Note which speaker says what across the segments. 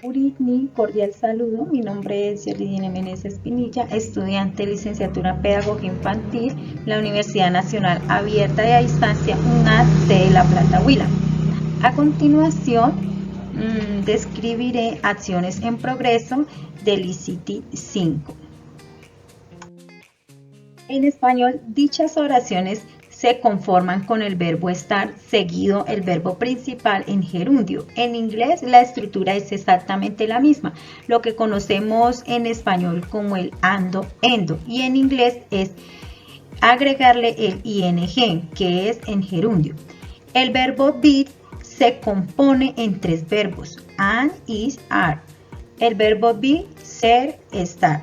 Speaker 1: Uritni, cordial saludo. Mi nombre es Yerlidine Meneses Pinilla, estudiante de licenciatura en Pedagogía Infantil, la Universidad Nacional Abierta y a Distancia, UNAD de La Plata, Huila. A continuación, describiré acciones en progreso del ICT 5. En español, dichas oraciones se conforman con el verbo estar seguido el verbo principal en gerundio. En inglés la estructura es exactamente la misma, lo que conocemos en español como el ando, endo, y en inglés es agregarle el ing, que es en gerundio. El verbo be se compone en tres verbos, and, is, are. El verbo be, ser, estar.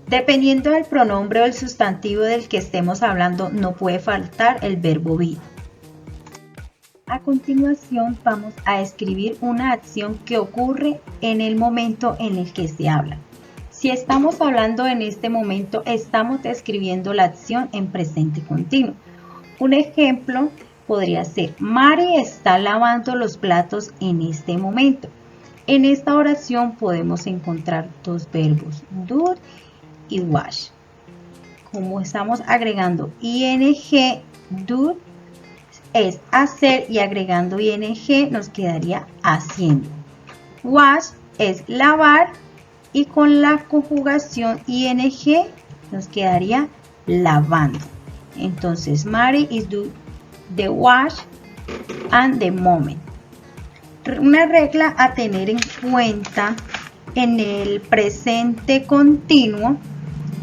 Speaker 1: Dependiendo del pronombre o el sustantivo del que estemos hablando, no puede faltar el verbo be. A continuación vamos a escribir una acción que ocurre en el momento en el que se habla. Si estamos hablando en este momento, estamos describiendo la acción en presente continuo. Un ejemplo podría ser: Mari está lavando los platos en este momento. En esta oración podemos encontrar dos verbos, do y wash. Como estamos agregando ing, do es hacer, y agregando ing nos quedaría haciendo. Wash es lavar, y con la conjugación ing nos quedaría lavando. Entonces, Mary is do the wash and the moment. Una regla a tener en cuenta en el presente continuo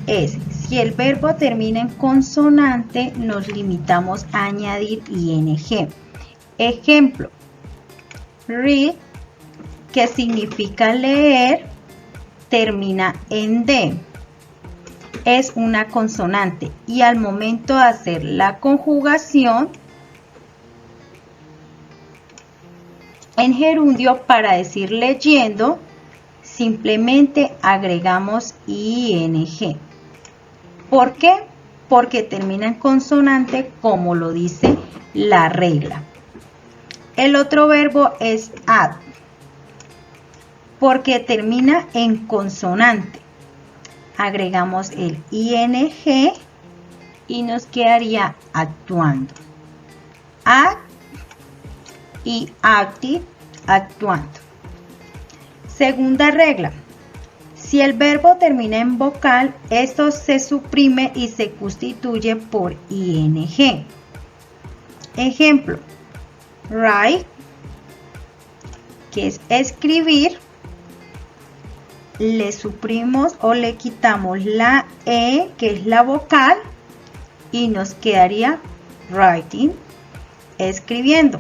Speaker 1: es: si el verbo termina en consonante, nos limitamos a añadir ing. Ejemplo: read, que significa leer, termina en d. Es una consonante, y al momento de hacer la conjugación en gerundio para decir leyendo, simplemente agregamos ing. ¿Por qué? Porque termina en consonante, como lo dice la regla. El otro verbo es add, porque termina en consonante. Agregamos el ing y nos quedaría actuando. Act y active, actuando. Segunda regla: si el verbo termina en vocal, esto se suprime y se sustituye por ing. Ejemplo: write, que es escribir, le suprimimos o le quitamos la e, que es la vocal, y nos quedaría writing, escribiendo.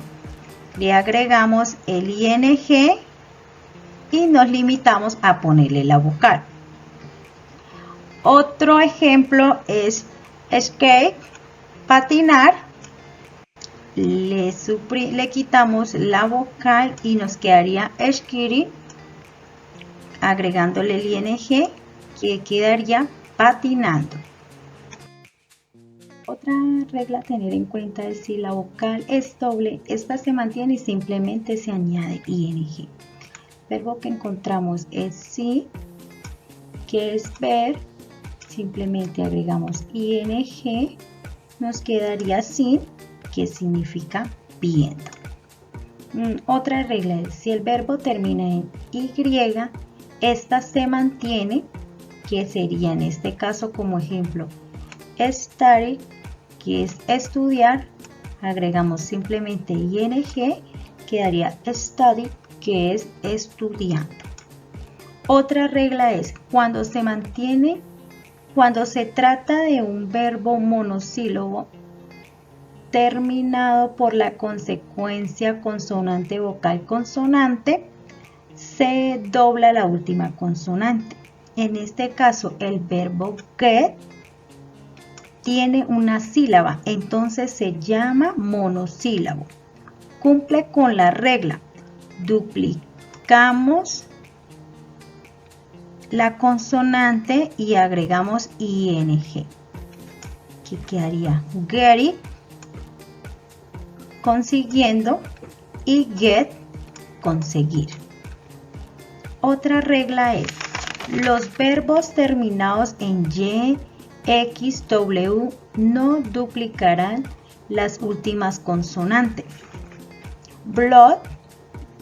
Speaker 1: Le agregamos el ing y nos limitamos a ponerle la vocal. Otro ejemplo es skate, patinar. Le quitamos la vocal y nos quedaría skating, agregándole el ing, que quedaría patinando. Otra regla a tener en cuenta es: si la vocal es doble, esta se mantiene y simplemente se añade ing. El verbo que encontramos es see, que es ver, simplemente agregamos ing, nos quedaría seen, que significa viendo. Otra regla es: si el verbo termina en y, esta se mantiene, que sería en este caso como ejemplo study, que es estudiar, agregamos simplemente ing, quedaría study, que es estudiando. Otra regla es: cuando se trata de un verbo monosílabo terminado por la consecuencia consonante vocal consonante, se dobla la última consonante. En este caso, el verbo get tiene una sílaba, entonces se llama monosílabo. Cumple con la regla: duplicamos la consonante y agregamos ing, que quedaría getting, consiguiendo, y get, conseguir. Otra regla es, los verbos terminados en Y, X, W no duplicarán las últimas consonantes. Blood,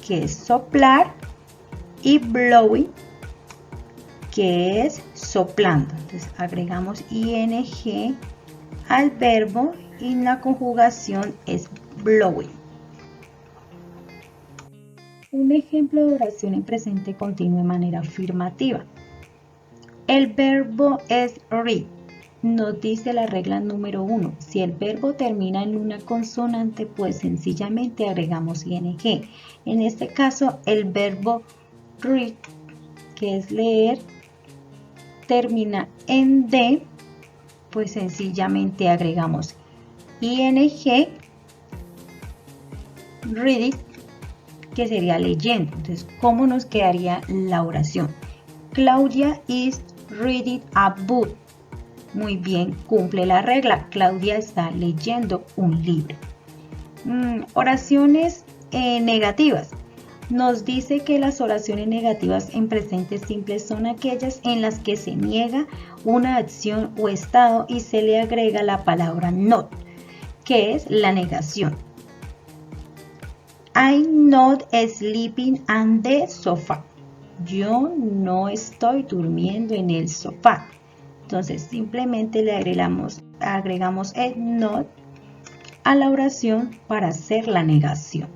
Speaker 1: que es soplar, y blowing, que es soplando. Entonces agregamos ing al verbo y la conjugación es blowing. Un ejemplo de oración en presente continuo de manera afirmativa. El verbo es read. Nos dice la regla número 1. Si el verbo termina en una consonante, pues sencillamente agregamos ing. En este caso, el verbo read, que es leer, termina en D, pues sencillamente agregamos ing, reading, que sería leyendo. Entonces, ¿cómo nos quedaría la oración? Claudia is reading a book. Muy bien, cumple la regla. Claudia está leyendo un libro. Oraciones negativas. Nos dice que las oraciones negativas en presente simple son aquellas en las que se niega una acción o estado y se le agrega la palabra not, que es la negación. I'm not sleeping on the sofa. Yo no estoy durmiendo en el sofá. Entonces simplemente le agregamos el not a la oración para hacer la negación.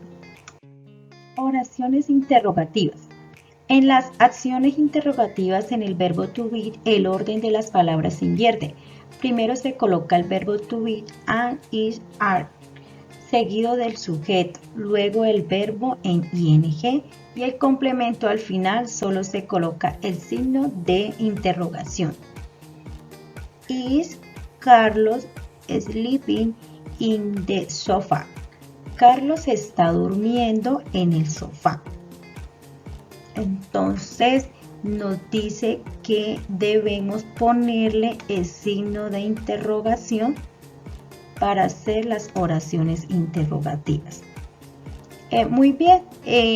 Speaker 1: Oraciones interrogativas. En las acciones interrogativas en el verbo to be, el orden de las palabras se invierte. Primero se coloca el verbo to be and is are, seguido del sujeto, luego el verbo en ing y el complemento al final solo se coloca el signo de interrogación. Is Carlos sleeping in the sofa? Carlos está durmiendo en el sofá. Entonces nos dice que debemos ponerle el signo de interrogación para hacer las oraciones interrogativas. Muy bien,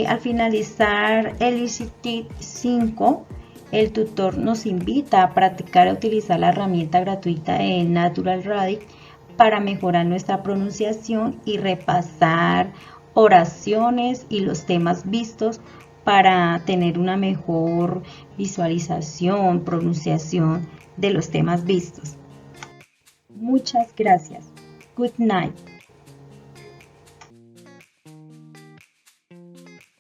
Speaker 1: al finalizar el ICT 5, el tutor nos invita a practicar a utilizar la herramienta gratuita de Natural Radic para mejorar nuestra pronunciación y repasar oraciones y los temas vistos para tener una mejor visualización, pronunciación de los temas vistos. Muchas gracias. Good night.